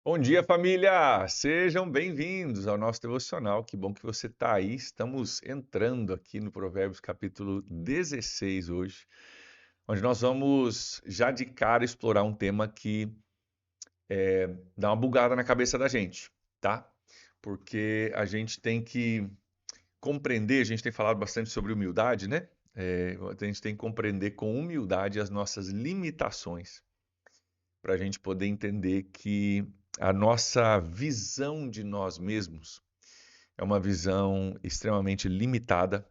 Bom dia, família! Sejam bem-vindos ao nosso devocional. Que bom que você está aí. Estamos entrando aqui no Provérbios capítulo 16 hoje, onde nós vamos já de cara explorar um tema que dá uma bugada na cabeça da gente, tá? Porque a gente tem que compreender, a gente tem falado bastante sobre humildade, né? A gente tem que compreender com humildade as nossas limitações para a gente poder entender que a nossa visão de nós mesmos é uma visão extremamente limitada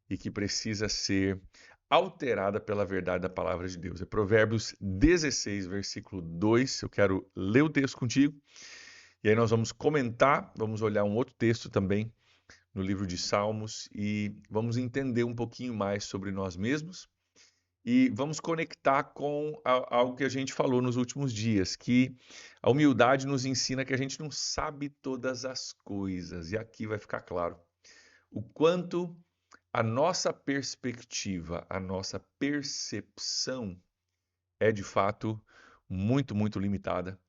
e que precisa ser alterada pela verdade da palavra de Deus. É Provérbios 16, versículo 2. Eu quero ler o texto contigo e aí nós vamos comentar, vamos olhar um outro texto também no livro de Salmos e vamos entender um pouquinho mais sobre nós mesmos e vamos conectar com algo que a gente falou nos últimos dias, que a humildade nos ensina que a gente não sabe todas as coisas. E aqui vai ficar claro o quanto a nossa perspectiva, a nossa percepção é de fato muito limitada.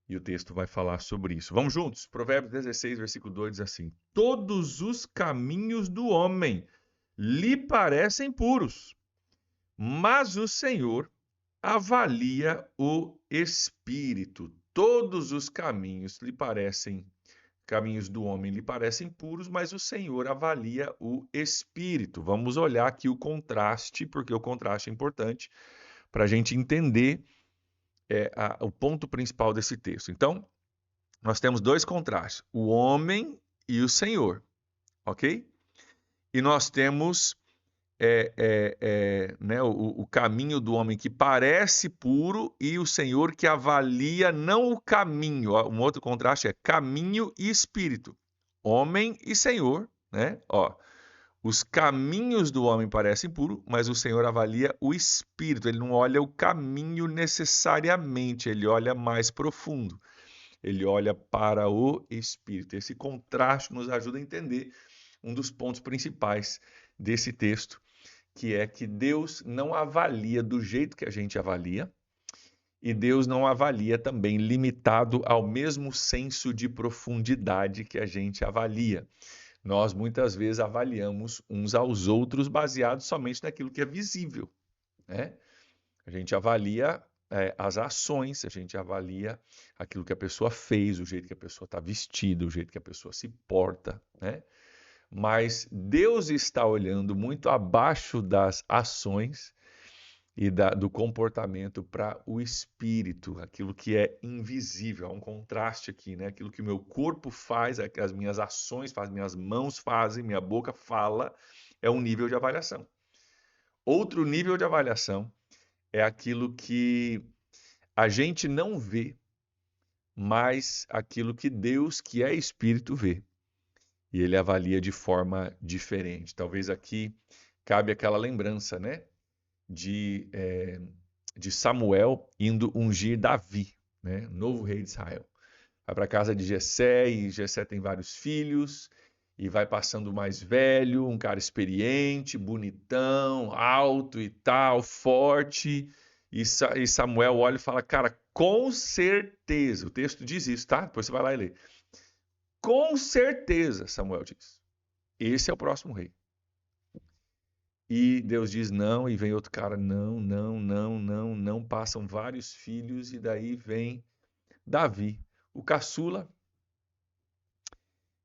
E o texto vai falar sobre isso. Vamos juntos? Provérbios 16, versículo 2 diz assim: Todos os caminhos do homem lhe parecem puros, mas o Senhor avalia o espírito. Todos os caminhos lhe parecem caminhos do homem lhe parecem puros, mas o Senhor avalia o espírito. Vamos olhar aqui o contraste, porque o contraste é importante para a gente entender o ponto principal desse texto. Então, nós temos dois contrastes: o homem e o Senhor, ok? E nós temos né, o caminho do homem que parece puro e o Senhor que avalia não o caminho. Ó, um outro contraste é caminho e espírito. Homem e Senhor, né? Ó, os caminhos do homem parecem puros, mas o Senhor avalia o espírito. Ele não olha o caminho necessariamente, ele olha mais profundo. Ele olha para o espírito. Esse contraste nos ajuda a entender um dos pontos principais desse texto, que é que Deus não avalia do jeito que a gente avalia, e Deus não avalia também limitado ao mesmo senso de profundidade que a gente avalia. Nós muitas vezes avaliamos uns aos outros baseados somente naquilo que é visível, né? A gente avalia as ações, a gente avalia aquilo que a pessoa fez, o jeito que a pessoa está vestida, o jeito que a pessoa se porta, né? Mas Deus está olhando muito abaixo das ações e do comportamento para o espírito, aquilo que é invisível. Há um contraste aqui, né? Aquilo que o meu corpo faz, as minhas ações fazem, minhas mãos fazem, minha boca fala, é um nível de avaliação. Outro nível de avaliação é aquilo que a gente não vê, mas aquilo que Deus, que é espírito, vê. E ele avalia de forma diferente. Talvez aqui cabe aquela lembrança, né? De, de Samuel indo ungir Davi, né? Novo rei de Israel. Vai para a casa de Jessé e Jessé tem vários filhos e vai passando o mais velho, um cara experiente, bonitão, alto e tal, forte. E Samuel olha e fala, cara, com certeza, o texto diz isso, tá? Depois você vai lá e lê. Com certeza, Samuel diz, esse é o próximo rei. E Deus diz não, e vem outro cara, não. Passam vários filhos, e daí vem Davi, o caçula,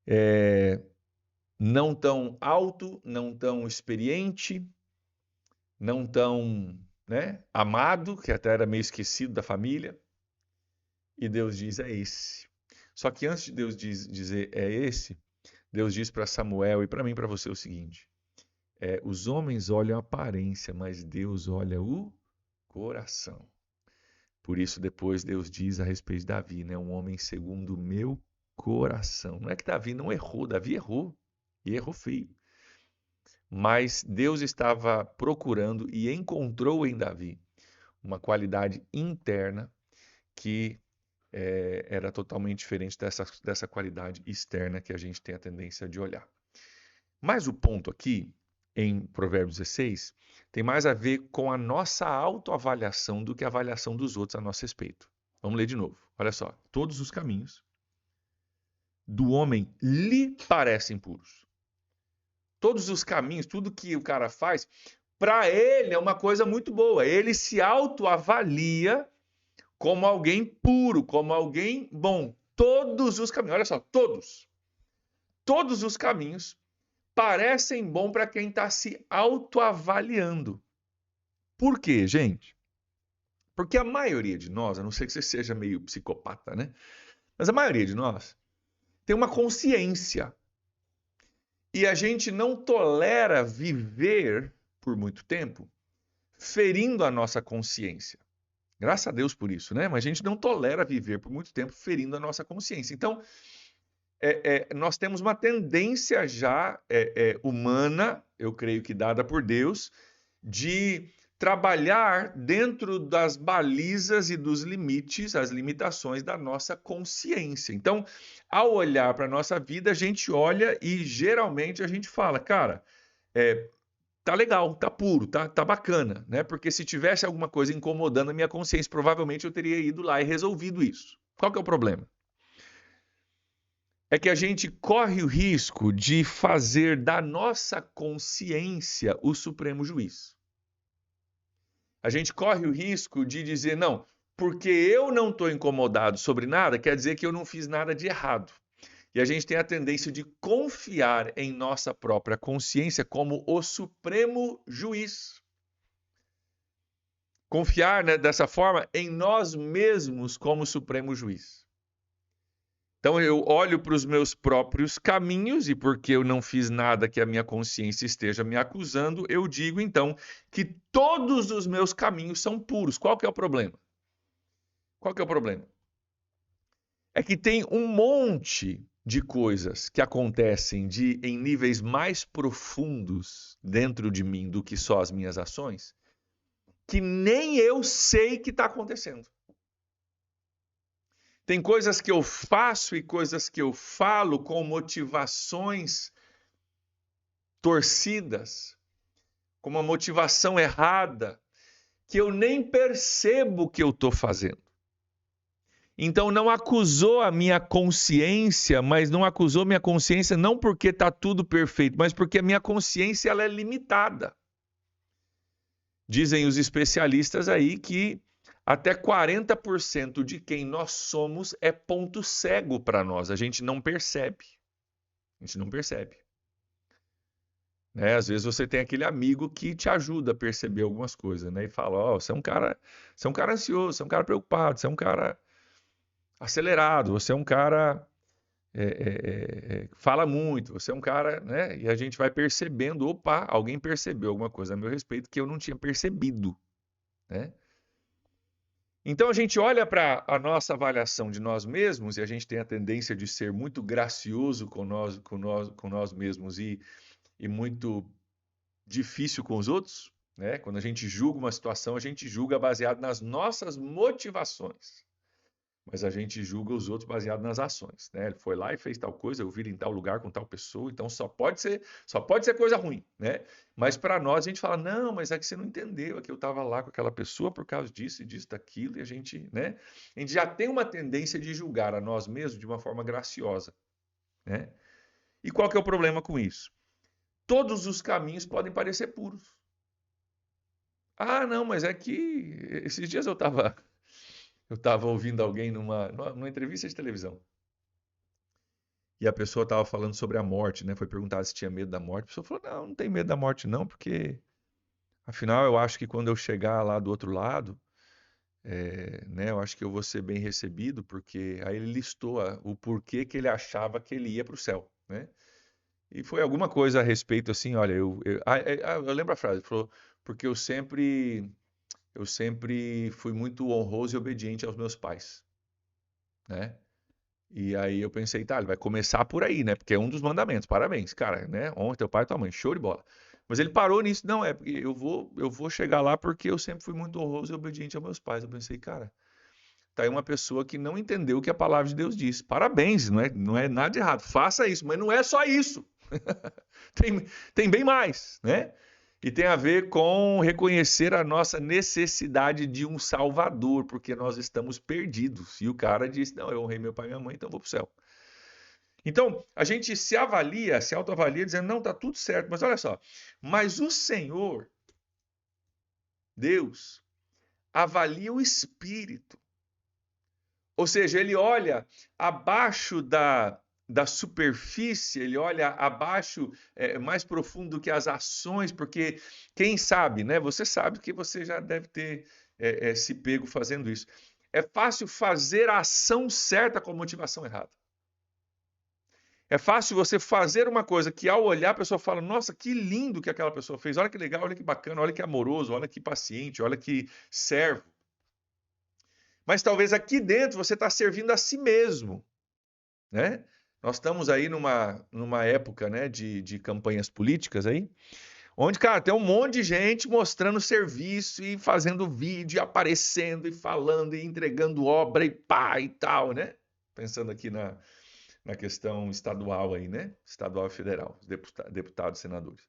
é, não tão alto, não tão experiente, não tão, né, amado, que até era meio esquecido da família. E Deus diz: é esse. Só que antes de Deus dizer é esse, Deus diz para Samuel e para mim e para você o seguinte: os homens olham a aparência, mas Deus olha o coração. Por isso, depois Deus diz a respeito de Davi, né? Um homem segundo o meu coração. Não é que Davi não errou, Davi errou. E errou feio. Mas Deus estava procurando e encontrou em Davi uma qualidade interna que era totalmente diferente dessa qualidade externa que a gente tem a tendência de olhar. Mas o ponto aqui, em Provérbios 16, tem mais a ver com a nossa autoavaliação do que a avaliação dos outros a nosso respeito. Vamos ler de novo. Olha só. Todos os caminhos do homem lhe parecem puros. Todos os caminhos, tudo que o cara faz, para ele é uma coisa muito boa. Ele se autoavalia como alguém puro, como alguém bom. Todos os caminhos, olha só, todos os caminhos parecem bom para quem está se autoavaliando. Por quê, gente? Porque a maioria de nós, a não ser que você seja meio psicopata, né? Mas a maioria de nós tem uma consciência. E a gente não tolera viver por muito tempo ferindo a nossa consciência. Graças a Deus por isso, né? Mas a gente não tolera viver por muito tempo ferindo a nossa consciência. Então, nós temos uma tendência já humana, eu creio que dada por Deus, de trabalhar dentro das balizas e dos limites, as limitações da nossa consciência. Então, ao olhar para a nossa vida, a gente olha e geralmente a gente fala, cara, tá legal, tá puro, tá bacana, né? Porque se tivesse alguma coisa incomodando a minha consciência, provavelmente eu teria ido lá e resolvido isso. Qual que é o problema? É que a gente corre o risco de fazer da nossa consciência o supremo juiz. A gente corre o risco de dizer, não, porque eu não estou incomodado sobre nada, quer dizer que eu não fiz nada de errado. E a gente tem a tendência de confiar em nossa própria consciência como o supremo juiz. Confiar, né, dessa forma em nós mesmos como supremo juiz. Então eu olho para os meus próprios caminhos e porque eu não fiz nada que a minha consciência esteja me acusando, eu digo então que todos os meus caminhos são puros. Qual que é o problema? Qual que é o problema? É que tem um monte de coisas que acontecem em níveis mais profundos dentro de mim do que só as minhas ações, que nem eu sei que está acontecendo. Tem coisas que eu faço e coisas que eu falo com motivações torcidas, com uma motivação errada, que eu nem percebo que eu estou fazendo. Então não acusou a minha consciência, mas não acusou minha consciência não porque está tudo perfeito, mas porque a minha consciência ela é limitada. Dizem os especialistas aí que até 40% de quem nós somos é ponto cego para nós. A gente não percebe. A gente não percebe. Né? Às vezes você tem aquele amigo que te ajuda a perceber algumas coisas, né? E fala, ó, você é um cara ansioso, você é um cara preocupado, você é um cara acelerado, você é um cara fala muito, você é um cara, né? E a gente vai percebendo, opa, alguém percebeu alguma coisa a meu respeito que eu não tinha percebido, né? Então a gente olha para a nossa avaliação de nós mesmos e a gente tem a tendência de ser muito gracioso com nós mesmos e muito difícil com os outros, né? Quando a gente julga uma situação, a gente julga baseado nas nossas motivações. Mas a gente julga os outros baseado nas ações, né? Ele foi lá e fez tal coisa, eu vi ele em tal lugar com tal pessoa, então só pode ser coisa ruim, né? Mas para nós a gente fala, não, mas é que você não entendeu, é que eu estava lá com aquela pessoa por causa disso e disso, daquilo, e a gente, né? A gente já tem uma tendência de julgar a nós mesmos de uma forma graciosa, né? E qual que é o problema com isso? Todos os caminhos podem parecer puros. Ah, não, mas é que esses dias eu estava ouvindo alguém numa entrevista de televisão. E a pessoa estava falando sobre a morte, né? Foi perguntado se tinha medo da morte. A pessoa falou, não tem medo da morte não, porque afinal eu acho que quando eu chegar lá do outro lado, né, eu acho que eu vou ser bem recebido, porque aí ele listou o porquê que ele achava que ele ia para o céu, né? E foi alguma coisa a respeito assim, olha, eu lembro a frase, ele falou, porque eu sempre fui muito honroso e obediente aos meus pais, né? E aí eu pensei, tá, ele vai começar por aí, né? Porque é um dos mandamentos. Parabéns, cara, né? Honra teu pai e tua mãe, show de bola. Mas ele parou nisso, não, porque eu vou chegar lá porque eu sempre fui muito honroso e obediente aos meus pais. Eu pensei, cara, tá aí uma pessoa que não entendeu o que a palavra de Deus diz. Parabéns, não é nada de errado. Faça isso, mas não é só isso. Tem bem mais, né? E tem a ver com reconhecer a nossa necessidade de um Salvador, porque nós estamos perdidos. E o cara disse: não, eu honrei meu pai e minha mãe, então vou para o céu. Então, a gente se avalia, se autoavalia, dizendo: não, está tudo certo, mas olha só. Mas o Senhor, Deus, avalia o espírito. Ou seja, ele olha abaixo da superfície, ele olha abaixo, mais profundo do que as ações, porque quem sabe, né? Você sabe que você já deve ter se pego fazendo isso. É fácil fazer a ação certa com a motivação errada. É fácil você fazer uma coisa que ao olhar a pessoa fala: nossa, que lindo que aquela pessoa fez, olha que legal, olha que bacana, olha que amoroso, olha que paciente, olha que servo. Mas talvez aqui dentro você está servindo a si mesmo, né? Nós estamos aí numa época, né, de campanhas políticas aí, onde, cara, tem um monte de gente mostrando serviço e fazendo vídeo, e aparecendo e falando e entregando obra e pá e tal, né? Pensando aqui na questão estadual aí, né? Estadual e federal, deputados, senadores.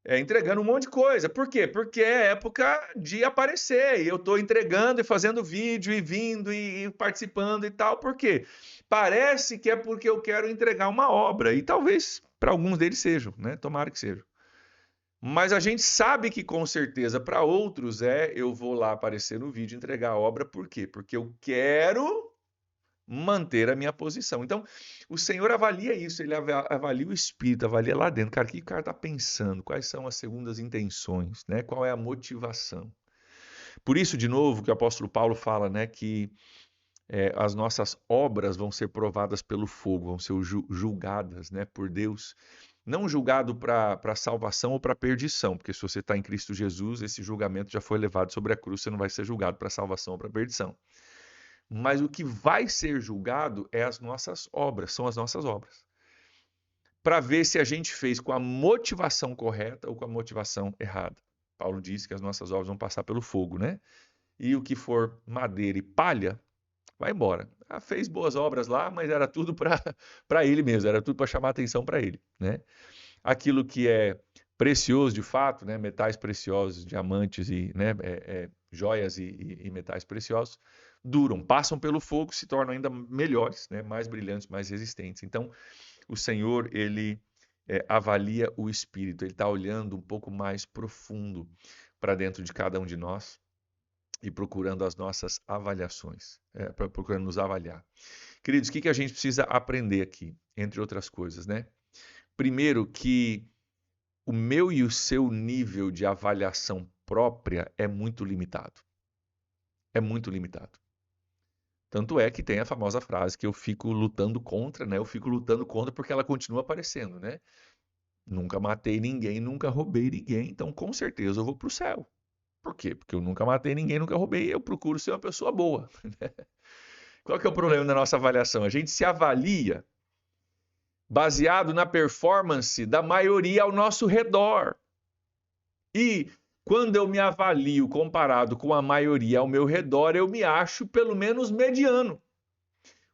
Entregando um monte de coisa. Por quê? Porque é época de aparecer. E eu estou entregando e fazendo vídeo e vindo e participando e tal. Por quê? Parece que é porque eu quero entregar uma obra. E talvez para alguns deles sejam, né? Tomara que sejam. Mas a gente sabe que com certeza para outros eu vou lá aparecer no vídeo e entregar a obra. Por quê? Porque eu quero manter a minha posição. Então, o Senhor avalia isso, ele avalia o espírito, avalia lá dentro. Cara, o que o cara está pensando? Quais são as segundas intenções? Né? Qual é a motivação? Por isso, de novo, que o apóstolo Paulo fala, né, que as nossas obras vão ser provadas pelo fogo, vão ser julgadas, né, por Deus. Não julgado para salvação ou para perdição, porque se você está em Cristo Jesus, esse julgamento já foi levado sobre a cruz, você não vai ser julgado para salvação ou para perdição. Mas o que vai ser julgado é as nossas obras, são as nossas obras. Para ver se a gente fez com a motivação correta ou com a motivação errada. Paulo disse que as nossas obras vão passar pelo fogo, né? E o que for madeira e palha, vai embora. Fez boas obras lá, mas era tudo para ele mesmo, era tudo para chamar atenção para ele, né? Aquilo que é precioso de fato, né? Metais preciosos, diamantes e joias e metais preciosos, duram, passam pelo fogo, se tornam ainda melhores, né? Mais brilhantes, mais resistentes. Então, o Senhor, ele avalia o espírito, ele está olhando um pouco mais profundo para dentro de cada um de nós e procurando as nossas avaliações, procurando nos avaliar. Queridos, o que a gente precisa aprender aqui, entre outras coisas, né? Primeiro, que o meu e o seu nível de avaliação própria é muito limitado. É muito limitado. Tanto é que tem a famosa frase que eu fico lutando contra, né? Eu fico lutando contra porque ela continua aparecendo, né? Nunca matei ninguém, nunca roubei ninguém, então com certeza eu vou para o céu. Por quê? Porque eu nunca matei ninguém, nunca roubei, eu procuro ser uma pessoa boa. Qual que é o problema da nossa avaliação? A gente se avalia baseado na performance da maioria ao nosso redor. E quando eu me avalio comparado com a maioria ao meu redor, eu me acho pelo menos mediano.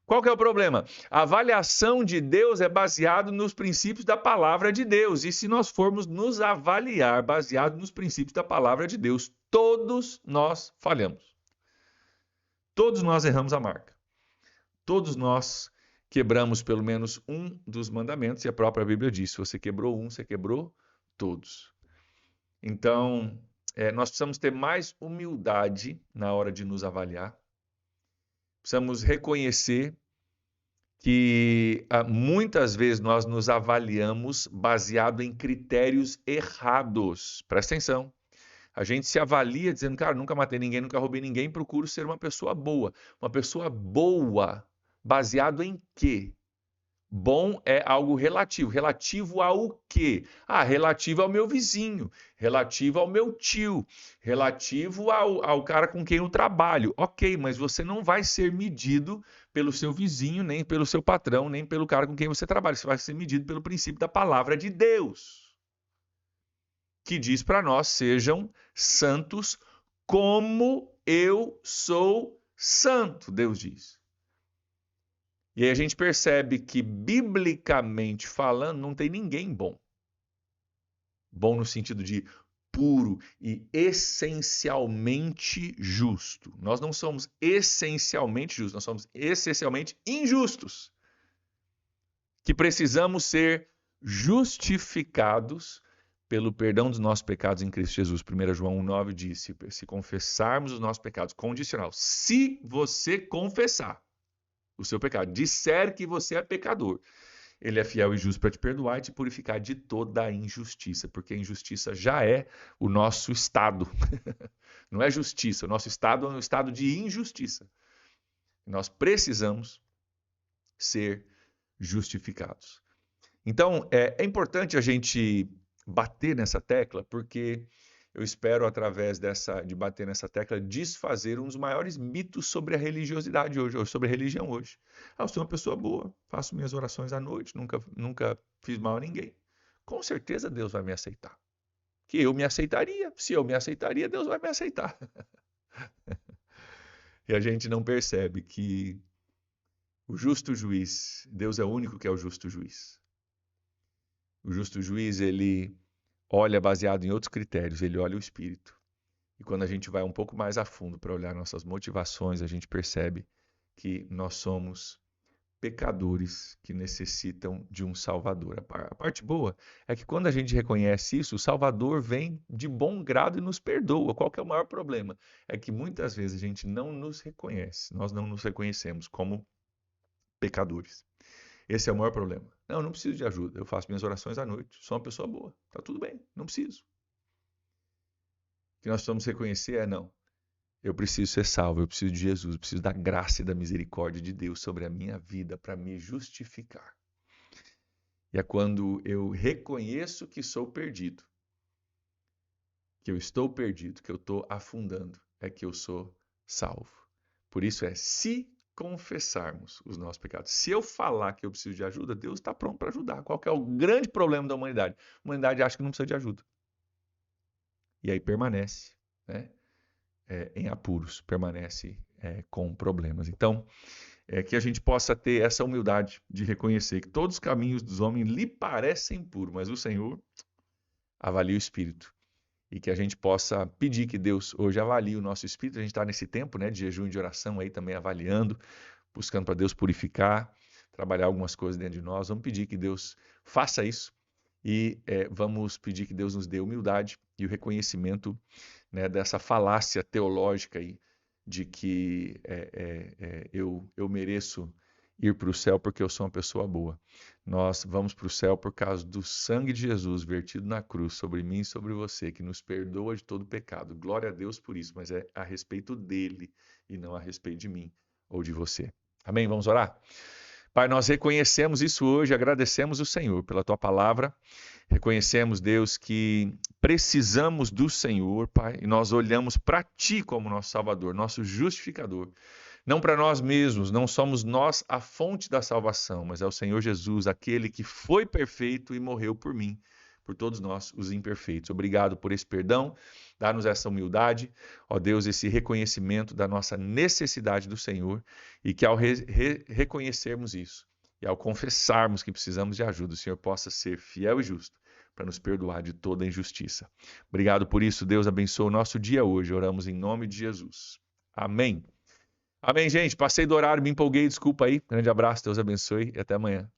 Qual que é o problema? A avaliação de Deus é baseada nos princípios da palavra de Deus. E se nós formos nos avaliar baseado nos princípios da palavra de Deus, todos nós falhamos. Todos nós erramos a marca. Todos nós quebramos pelo menos um dos mandamentos, e a própria Bíblia diz: se você quebrou um, você quebrou todos. Então, nós precisamos ter mais humildade na hora de nos avaliar. Precisamos reconhecer que muitas vezes nós nos avaliamos baseado em critérios errados. Presta atenção. A gente se avalia dizendo: cara, nunca matei ninguém, nunca roubei ninguém, procuro ser uma pessoa boa. Uma pessoa boa, baseado em quê? Bom é algo relativo. Relativo ao quê? Relativo ao meu vizinho, relativo ao meu tio, relativo ao cara com quem eu trabalho. Ok, mas você não vai ser medido pelo seu vizinho, nem pelo seu patrão, nem pelo cara com quem você trabalha. Você vai ser medido pelo princípio da palavra de Deus, que diz para nós: sejam santos como eu sou santo, Deus diz. E aí a gente percebe que, biblicamente falando, não tem ninguém bom. Bom no sentido de puro e essencialmente justo. Nós não somos essencialmente justos, nós somos essencialmente injustos, que precisamos ser justificados pelo perdão dos nossos pecados em Cristo Jesus. 1 João 1,9 diz, se confessarmos os nossos pecados, condicional, se você confessar o seu pecado, disser que você é pecador, ele é fiel e justo para te perdoar e te purificar de toda a injustiça, porque a injustiça já é o nosso estado. Não é justiça, o nosso estado é um estado de injustiça. Nós precisamos ser justificados. Então, é importante a gente bater nessa tecla, porque eu espero, através de bater nessa tecla, desfazer um dos maiores mitos sobre a religiosidade hoje, ou sobre a religião hoje. Eu sou uma pessoa boa, faço minhas orações à noite, nunca fiz mal a ninguém. Com certeza Deus vai me aceitar. Que eu me aceitaria. Se eu me aceitaria, Deus vai me aceitar. E a gente não percebe que o justo juiz, Deus é o único que é o justo juiz. O justo juiz, ele olha baseado em outros critérios, ele olha o espírito. E quando a gente vai um pouco mais a fundo para olhar nossas motivações, a gente percebe que nós somos pecadores que necessitam de um Salvador. A parte boa é que quando a gente reconhece isso, o Salvador vem de bom grado e nos perdoa. Qual que é o maior problema? É que muitas vezes a gente não nos reconhece, nós não nos reconhecemos como pecadores. Esse é o maior problema. Não preciso de ajuda. Eu faço minhas orações à noite. Sou uma pessoa boa. Tá tudo bem. Não preciso. O que nós precisamos reconhecer é não. Eu preciso ser salvo. Eu preciso de Jesus. Eu preciso da graça e da misericórdia de Deus sobre a minha vida para me justificar. E é quando eu reconheço que sou perdido, que eu estou perdido, que eu estou afundando, é que eu sou salvo. Por isso se confessarmos os nossos pecados. Se eu falar que eu preciso de ajuda, Deus está pronto para ajudar. Qual que é o grande problema da humanidade? A humanidade acha que não precisa de ajuda. E aí permanece, né, em apuros, permanece com problemas. Então, que a gente possa ter essa humildade de reconhecer que todos os caminhos dos homens lhe parecem puros, mas o Senhor avalia o espírito. E que a gente possa pedir que Deus hoje avalie o nosso espírito. A gente está nesse tempo, né, de jejum e de oração aí também avaliando, buscando para Deus purificar, trabalhar algumas coisas dentro de nós. Vamos pedir que Deus faça isso e vamos pedir que Deus nos dê humildade e o reconhecimento, né, dessa falácia teológica aí de que eu mereço ir para o céu porque eu sou uma pessoa boa. Nós vamos para o céu por causa do sangue de Jesus vertido na cruz sobre mim e sobre você, que nos perdoa de todo pecado. Glória a Deus por isso, mas é a respeito dele e não a respeito de mim ou de você. Amém? Vamos orar? Pai, nós reconhecemos isso hoje, agradecemos o Senhor pela Tua palavra, reconhecemos, Deus, que precisamos do Senhor, Pai, e nós olhamos para Ti como nosso Salvador, nosso justificador. Não para nós mesmos, não somos nós a fonte da salvação, mas é o Senhor Jesus, aquele que foi perfeito e morreu por mim, por todos nós, os imperfeitos. Obrigado por esse perdão, dá-nos essa humildade, ó Deus, esse reconhecimento da nossa necessidade do Senhor e que ao reconhecermos isso e ao confessarmos que precisamos de ajuda, o Senhor possa ser fiel e justo para nos perdoar de toda injustiça. Obrigado por isso, Deus abençoe o nosso dia hoje, oramos em nome de Jesus. Amém. Amém, gente. Passei do horário, me empolguei, desculpa aí. Grande abraço, Deus abençoe e até amanhã.